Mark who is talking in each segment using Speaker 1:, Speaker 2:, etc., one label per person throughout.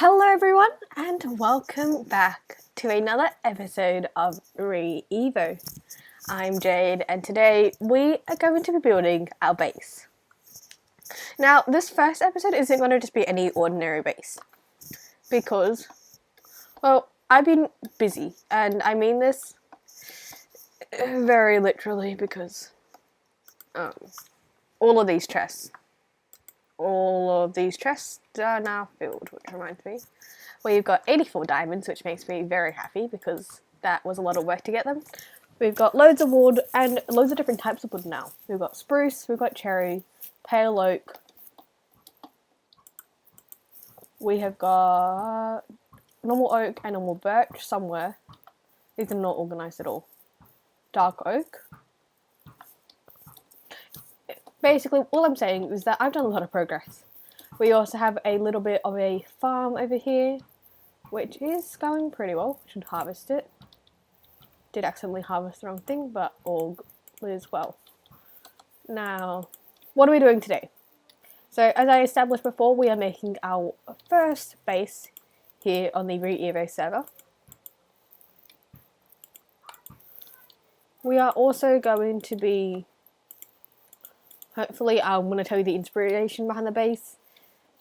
Speaker 1: Hello everyone and welcome back to another episode of Re-Evo. I'm Jade and today we are going to be building our base. Now this first episode isn't going to just be any ordinary base because, well, I've been busy, and I mean this very literally because all of these chests are now filled, which reminds me, we've got 84 diamonds, which makes me very happy because that was a lot of work to get them. We've got loads of wood and loads of different types of wood now. We've got spruce, we've got cherry, pale oak. We have got normal oak and normal birch somewhere. These are not organised at all. Dark oak. Basically, all I'm saying is that I've done a lot of progress. We also have a little bit of a farm over here, which is going pretty well. We should harvest it. Did accidentally harvest the wrong thing, but all is well. Now, what are we doing today? So, as I established before, we are making our first base here on the Re-Evo server. We are also going to be, hopefully, I'm going to tell you the inspiration behind the base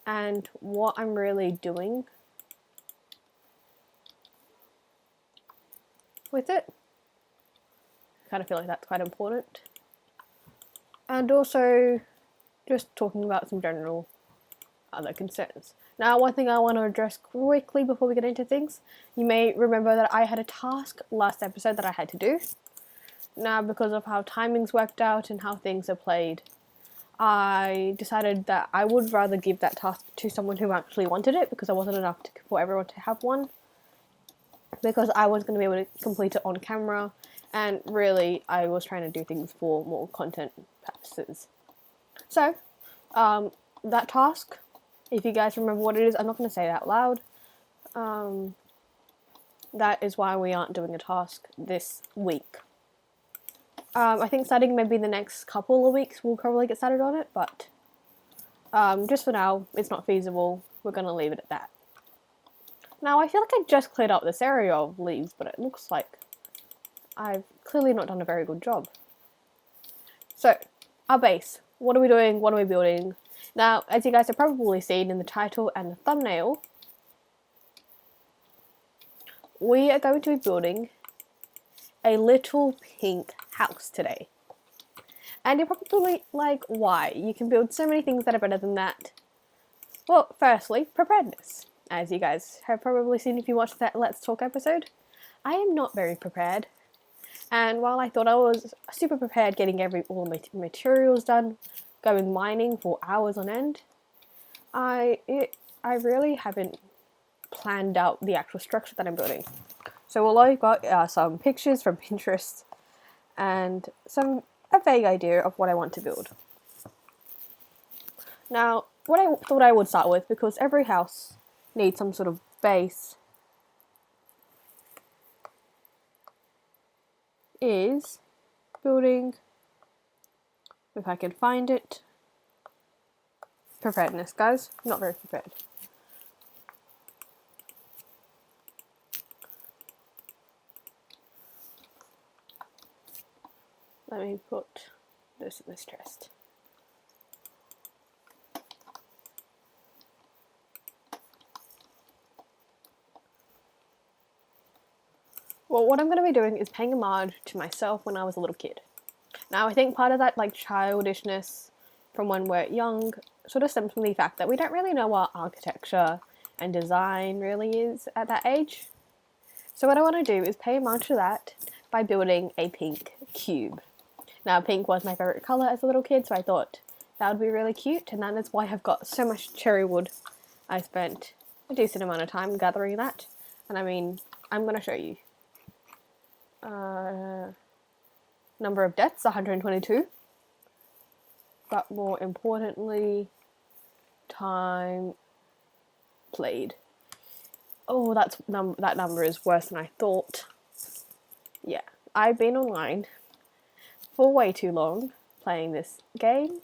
Speaker 1: and what I'm really doing with it. I kind of feel like that's quite important. And also, just talking about some general other concerns. Now, one thing I want to address quickly before we get into things, you may remember that I had a task last episode that I had to do. Now, because of how timings worked out and how things are played, I decided that I would rather give that task to someone who actually wanted it, because I wasn't enough for everyone to have one. Because I was going to be able to complete it on camera, and really I was trying to do things for more content purposes. So, that task, if you guys remember what it is, I'm not going to say it out loud. That is why we aren't doing a task this week. I think starting maybe the next couple of weeks we'll probably get started on it, but just for now, it's not feasible. We're going to leave it at that. Now, I feel like I just cleared up this area of leaves, but it looks like I've clearly not done a very good job. So, our base. What are we doing? What are we building? Now, as you guys have probably seen in the title and the thumbnail, we are going to be building a little pink house today. And you're probably like, why? You can build so many things that are better than that. Well, firstly, preparedness. As you guys have probably seen if you watched that Let's Talk episode, I am not very prepared. And while I thought I was super prepared getting all the materials done, going mining for hours on end, I really haven't planned out the actual structure that I'm building. So all I've got are some pictures from Pinterest and a vague idea of what I want to build. Now, what I thought I would start with, because every house needs some sort of base, is building, if I can find it, preparedness, guys. Not very prepared. Let me put this in this chest. Well, what I'm going to be doing is paying homage to myself when I was a little kid. Now, I think part of that childishness from when we're young sort of stems from the fact that we don't really know what architecture and design really is at that age. So what I want to do is pay homage to that by building a pink cube. Now, pink was my favourite colour as a little kid, so I thought that would be really cute, and that is why I've got so much cherry wood. I spent a decent amount of time gathering that, and I mean, I'm going to show you. Number of deaths, 122. But more importantly, time played. Oh, that number is worse than I thought. Yeah, I've been online for way too long playing this game,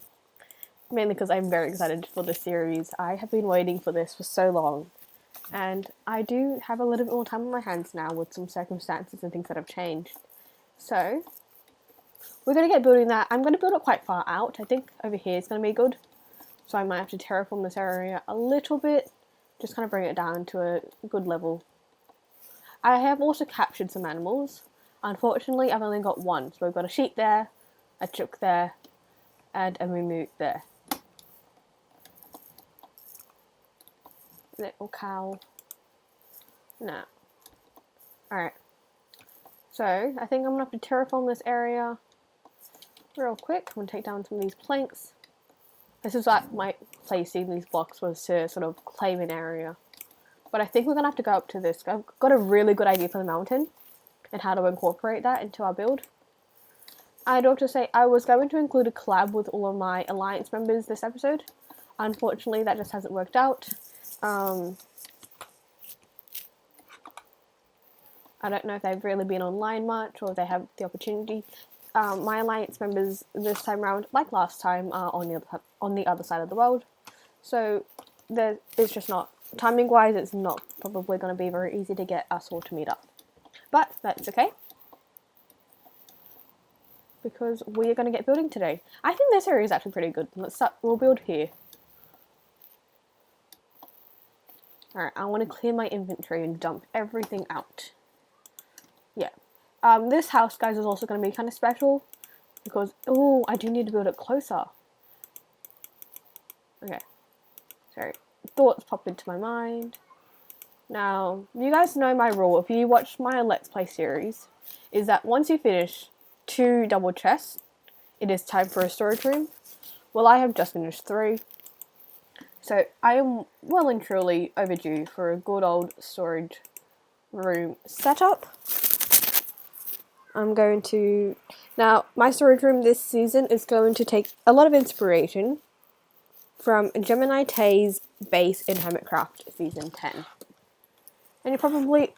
Speaker 1: mainly because I'm very excited for the series. I have been waiting for this for so long, And I do have a little bit more time on my hands now with some circumstances and things that have changed. So we're going to get building that. I'm going to build it quite far out. I think over here is going to be good. So I might have to terraform this area a little bit. Just kind of bring it down to a good level. I have also captured some animals. Unfortunately, I've only got one. So we've got a sheep there, a chook there, and a moo there. Little cow. No. Alright. So, I think I'm going to have to terraform this area real quick. I'm going to take down some of these planks. This is like my placing these blocks was to sort of claim an area. But I think we're going to have to go up to this. I've got a really good idea for the mountain and how to incorporate that into our build. I'd also say I was going to include a collab with all of my alliance members this episode. Unfortunately, that just hasn't worked out. I don't know if they've really been online much or they have the opportunity. My alliance members this time around, like last time, are on the other side of the world. So it's just not, timing wise, it's not probably going to be very easy to get us all to meet up. But that's okay, because we are going to get building today. I think this area is actually pretty good. We'll build here. Alright, I want to clear my inventory and dump everything out. Yeah. This house, guys, is also going to be kind of special because, oh, I do need to build it closer. Okay. Sorry. Thoughts popped into my mind. Now, you guys know my rule. If you watch my Let's Play series, is that once you finish 2 double chests, it is time for a storage room. Well, I have just finished 3. So I am well and truly overdue for a good old storage room setup. I'm going to... Now, my storage room this season is going to take a lot of inspiration from Gemini Tay's base in Hermitcraft Season 10. And you're probably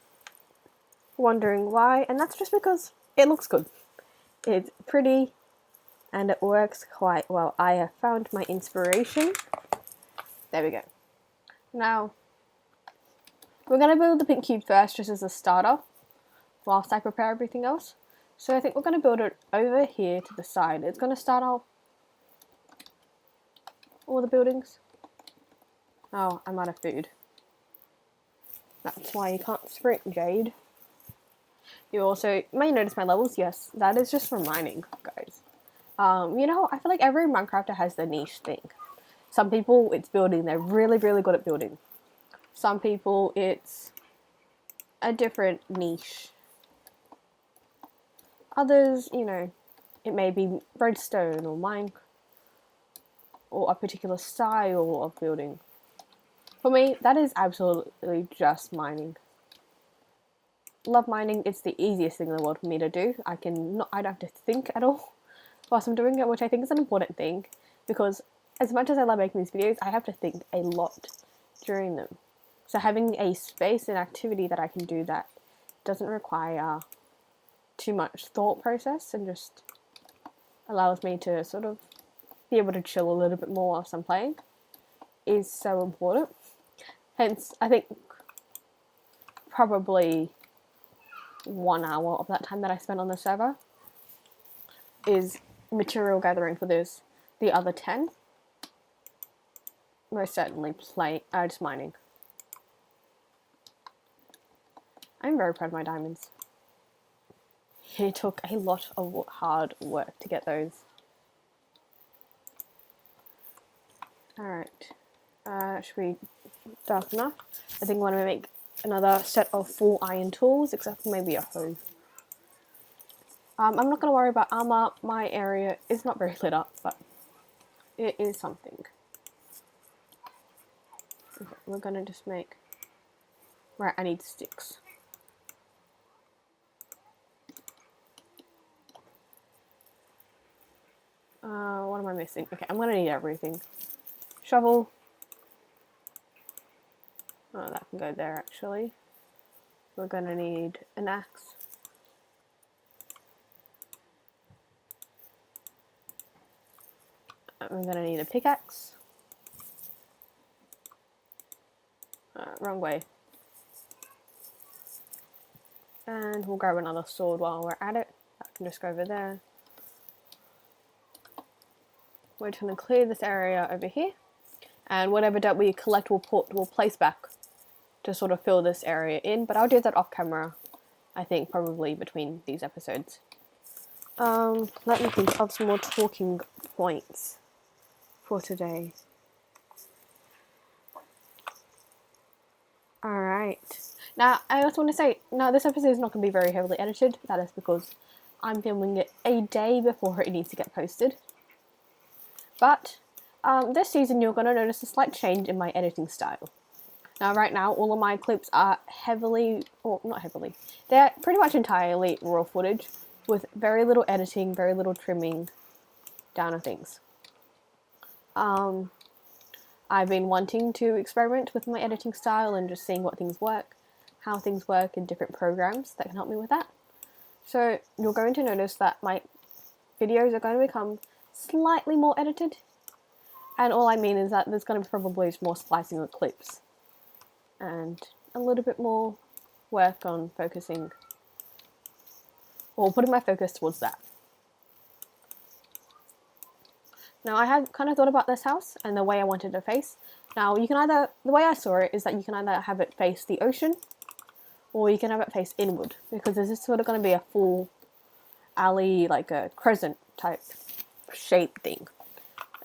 Speaker 1: wondering why, and that's just because it looks good. It's pretty, and it works quite well. I have found my inspiration. There we go. Now, we're going to build the pink cube first, just as a starter, whilst I prepare everything else. So I think we're going to build it over here to the side. It's going to start off all the buildings. Oh, I'm out of food. That's why you can't sprint, Jade. You also may notice my levels. Yes, that is just for mining, guys. You know, I feel like every Minecrafter has their niche thing. Some people, it's building. They're really, really good at building. Some people, it's a different niche. Others, you know, it may be redstone or mine, or a particular style of building. For me, that is absolutely just mining. Love mining. It's the easiest thing in the world for me to do. I don't have to think at all whilst I'm doing it, which I think is an important thing, because as much as I love making these videos, I have to think a lot during them. So having a space and activity that I can do that doesn't require too much thought process and just allows me to sort of be able to chill a little bit more whilst I'm playing is so important. Hence, I think probably 1 hour of that time that I spend on the server is material gathering for this. The other 10, most certainly just mining. I'm very proud of my diamonds. It took a lot of hard work to get those. Alright. Should we dark enough? I think I want to make another set of full iron tools, except for maybe a hoe. I'm not going to worry about armor. My area is not very lit up, but it is something. Okay, we're going to just make... Right, I need sticks. What am I missing? Okay, I'm going to need everything. Shovel. Oh, that can go there, actually. We're going to need an axe. I'm going to need a pickaxe. Wrong way. And we'll grab another sword while we're at it. I can just go over there. We're just going to clear this area over here. And whatever dirt we collect, we'll place back to sort of fill this area in. But I'll do that off camera, I think, probably between these episodes. Let me think of some more talking points for today. Alright. Now, I also want to say, now this episode is not going to be very heavily edited. That is because I'm filming it a day before it needs to get posted. But this season you're going to notice a slight change in my editing style. Now right now all of my clips are heavily, or not heavily, they're pretty much entirely raw footage with very little editing, very little trimming down of things. I've been wanting to experiment with my editing style and just seeing what things work, how things work in different programs that can help me with that. So you're going to notice that my videos are going to become slightly more edited, and all I mean is that there's going to be probably more splicing of clips and a little bit more work on focusing, or putting my focus towards that. Now I have kind of thought about this house and the way I wanted it to face. Now you can either, the way I saw it is that you can either have it face the ocean or you can have it face inward, because this is sort of going to be a full alley, like a crescent type shape thing.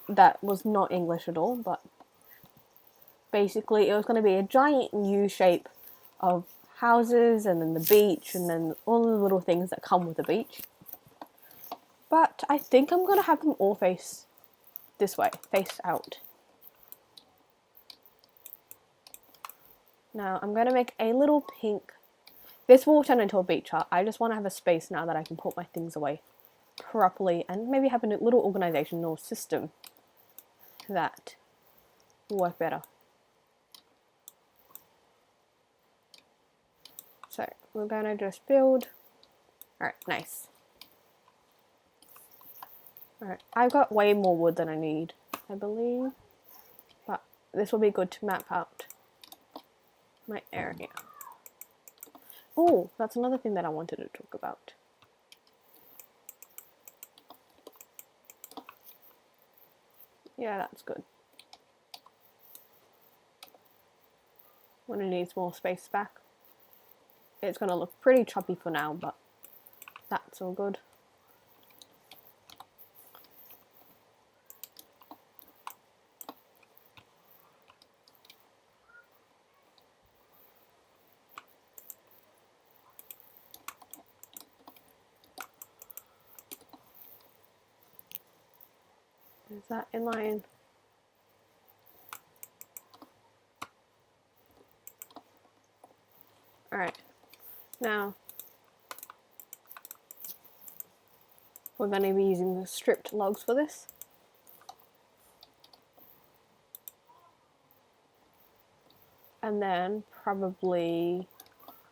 Speaker 1: That was not English at all, but basically it was going to be a giant U shape of houses and then the beach and then all the little things that come with the beach. But I think I'm going to have them all face this way, face out. Now I'm going to make a little pink. This will turn into a beach hut. I just want to have a space now that I can put my things away properly and maybe have a little organizational system that will work better. So we're going to just build. Alright, nice. Alright, I've got way more wood than I need, I believe. But this will be good to map out my area. Oh, that's another thing that I wanted to talk about. Yeah, that's good. When it needs more space back. It's going to look pretty choppy for now, but that's all good. Is that in line? Alright, now we're going to be using the stripped logs for this. And then probably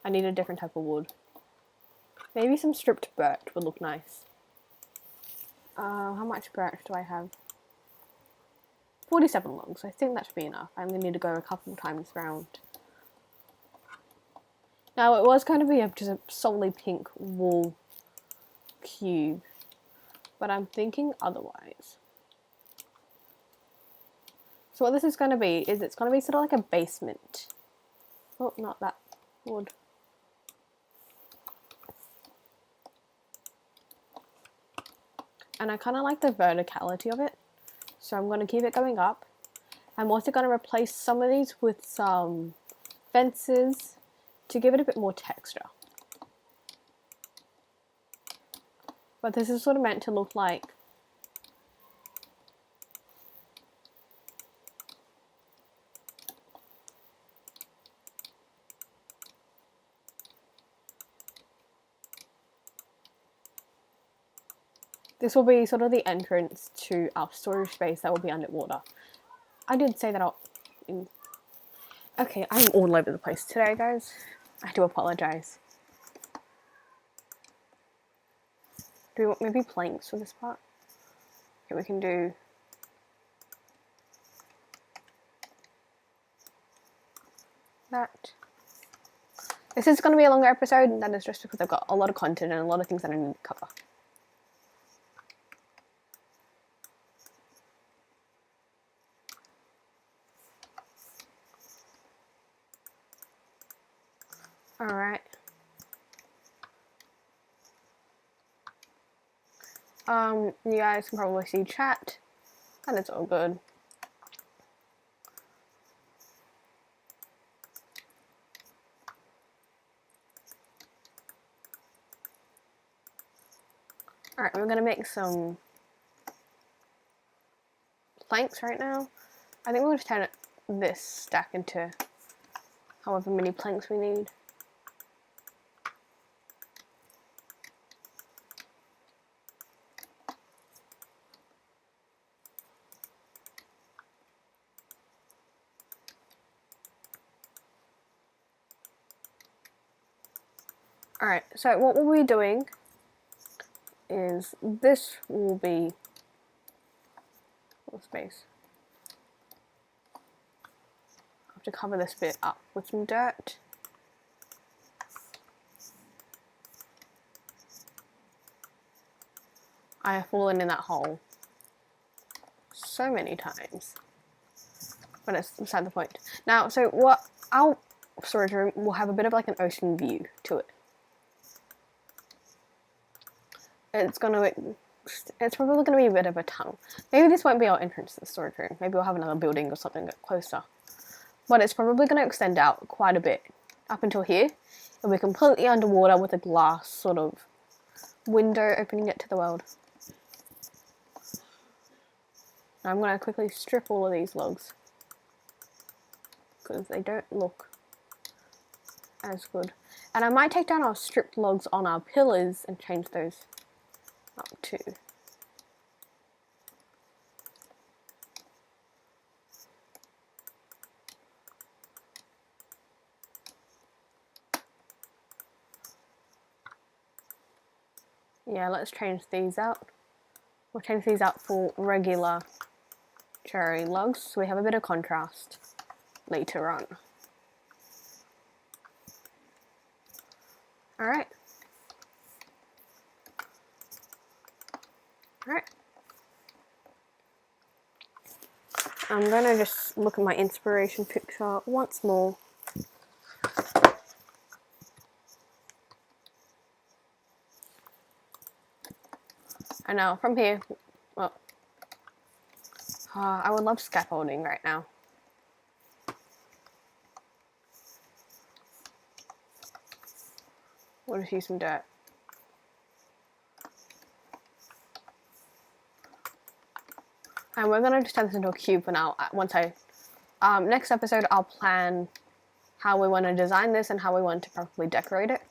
Speaker 1: I need a different type of wood. Maybe some stripped birch would look nice. How much birch do I have? 47 logs. I think that should be enough. I'm going to need to go a couple times round. Now it was going to be just a solely pink wool cube, but I'm thinking otherwise. So what this is going to be is it's going to be sort of like a basement. Oh, not that wood. And I kind of like the verticality of it, so I'm going to keep it going up. I'm also going to replace some of these with some fences to give it a bit more texture. But this is sort of meant to look like this will be sort of the entrance to our storage space that will be underwater. I did say that out in... Okay, I'm all over the place today, guys. I do apologise. Do we want maybe planks for this part? Okay, we can do... that. This is going to be a longer episode, and that is just because I've got a lot of content and a lot of things that I need to cover. Alright. You guys can probably see chat, and it's all good. Alright, we're gonna make some planks right now. I think we're gonna turn this stack into however many planks we need. Alright, so what we'll be doing is this will be space. I have to cover this bit up with some dirt. I have fallen in that hole so many times, but it's beside the point. Now, so what our storage room will have a bit of like an ocean view to it. It's probably gonna be a bit of a tunnel. Maybe this won't be our entrance to the storage room. Maybe we'll have another building or something closer. But it's probably gonna extend out quite a bit up until here. It'll be completely underwater with a glass sort of window opening it to the world. Now I'm gonna quickly strip all of these logs because they don't look as good. And I might take down our stripped logs on our pillars and change those up too. Yeah, let's change these out. We'll change these out for regular cherry logs so we have a bit of contrast later on. Alright. Alright. I'm gonna just look at my inspiration picture once more. And now from here, well, I would love scaffolding right now. We'll just use some dirt. And we're gonna just turn this into a cube for now. Once next episode, I'll plan how we want to design this and how we want to properly decorate it.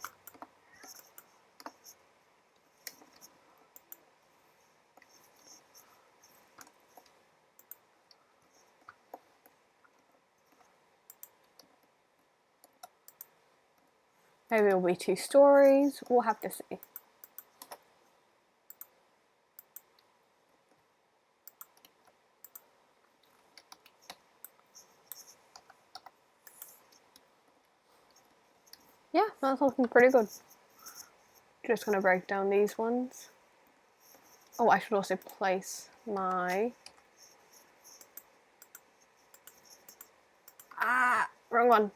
Speaker 1: Maybe it'll be 2 stories. We'll have to see. Yeah, that's looking pretty good. Just gonna break down these ones. Oh, I should also place my... wrong one.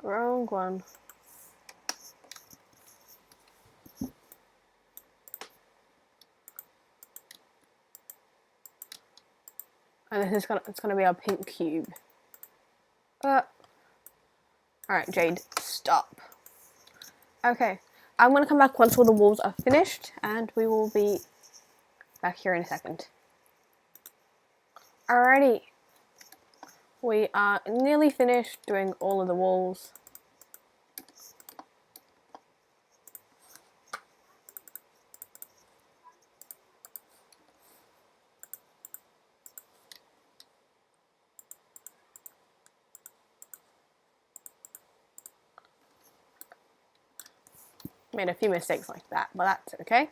Speaker 1: Wrong one. And this is it's gonna be our pink cube. Alright, Jade, stop. Okay, I'm gonna come back once all the walls are finished, and we will be back here in a second. Alrighty. We are nearly finished doing all of the walls. Made a few mistakes like that, but that's okay.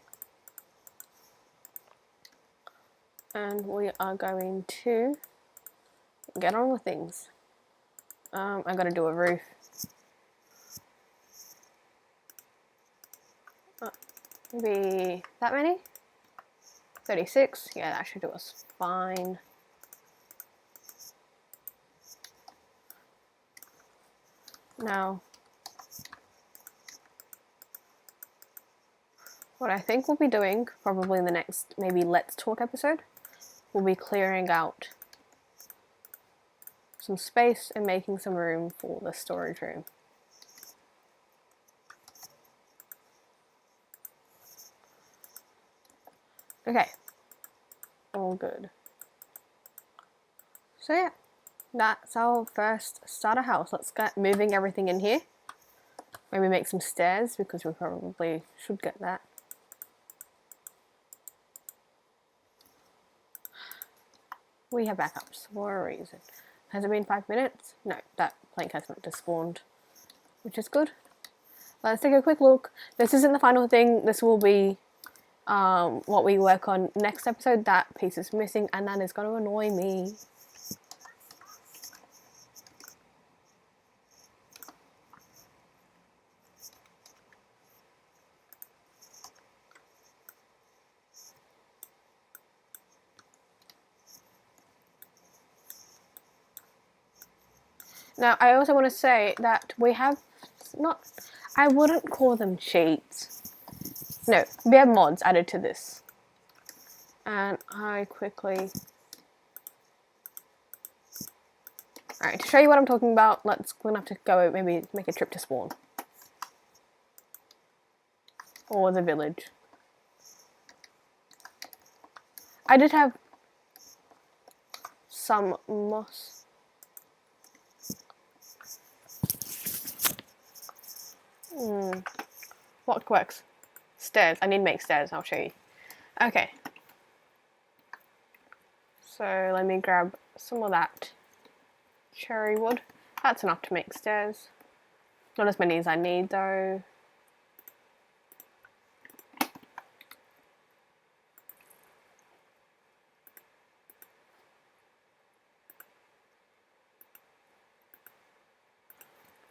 Speaker 1: And we are going to get on with things. I gotta do a roof. Maybe that many? 36? Yeah, that should do us fine. Now, what I think we'll be doing, probably in the next maybe Let's Talk episode, we'll be clearing out some space and making some room for the storage room. Okay, all good. So yeah, that's our first starter house. Let's get moving everything in here. Maybe make some stairs because we probably should get that. We have backups for a reason. Has it been 5 minutes? No, that plank has not despawned, which is good. Let's take a quick look. This isn't the final thing. This will be what we work on next episode. That piece is missing and that is going to annoy me. Now, I also want to say that we have not, I wouldn't call them cheats. No, we have mods added to this. And I quickly... Alright, to show you what I'm talking about, we're going to have to go maybe make a trip to spawn. Or the village. I did have some moss. What works? Stairs. I need to make stairs. I'll show you. Okay. So let me grab some of that cherry wood. That's enough to make stairs. Not as many as I need though.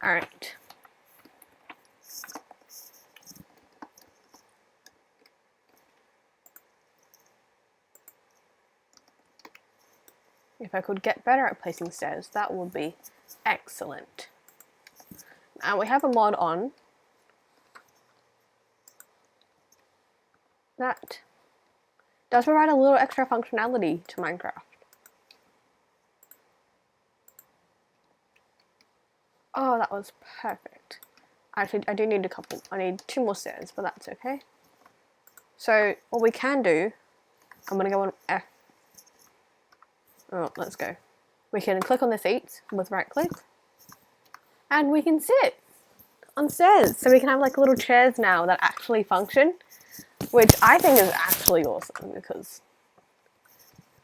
Speaker 1: Alright. If I could get better at placing stairs, that would be excellent. Now we have a mod on that does provide a little extra functionality to Minecraft. Oh, that was perfect. Actually, I do need a couple. I need 2 more stairs, but that's okay. So, what we can do, I'm going to go on F. Oh, let's go. We can click on the seats with right click. And we can sit on stairs. So we can have like little chairs now that actually function. Which I think is actually awesome because...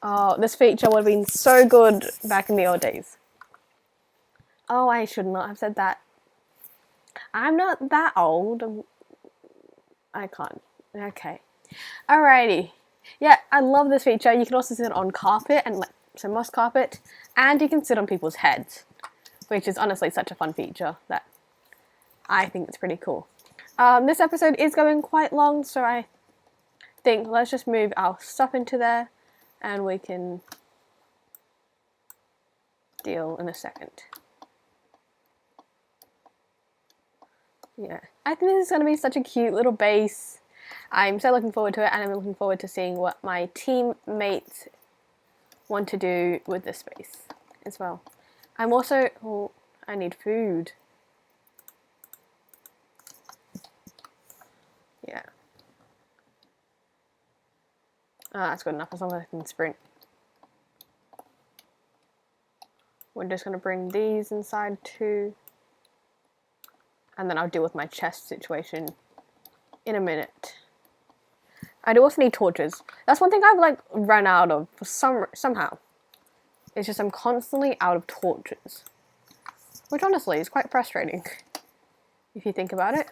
Speaker 1: Oh, this feature would have been so good back in the old days. Oh, I should not have said that. I'm not that old. I can't. Okay. Alrighty. Yeah, I love this feature. You can also sit on carpet and like some moss carpet, and you can sit on people's heads, which is honestly such a fun feature that I think it's pretty cool. This episode is going quite long, so I think let's just move our stuff into there and we can deal in a second. Yeah, I think this is going to be such a cute little base. I'm so looking forward to it, and I'm looking forward to seeing what my teammates want to do with this space as well. I'm also... Oh, I need food. Yeah. Oh, that's good enough as long as I can sprint. We're just going to bring these inside too. And then I'll deal with my chest situation in a minute. I do also need torches. That's one thing I've like run out of for somehow. It's just I'm constantly out of torches. Which honestly is quite frustrating. If you think about it.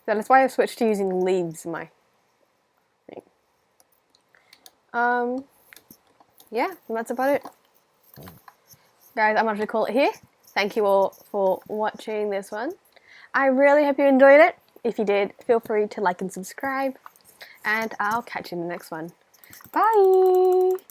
Speaker 1: That is why I've switched to using leaves in my thing. yeah, that's about it. Guys, I'm going to call it here. Thank you all for watching this one. I really hope you enjoyed it. If you did, feel free to like and subscribe. And I'll catch you in the next one. Bye!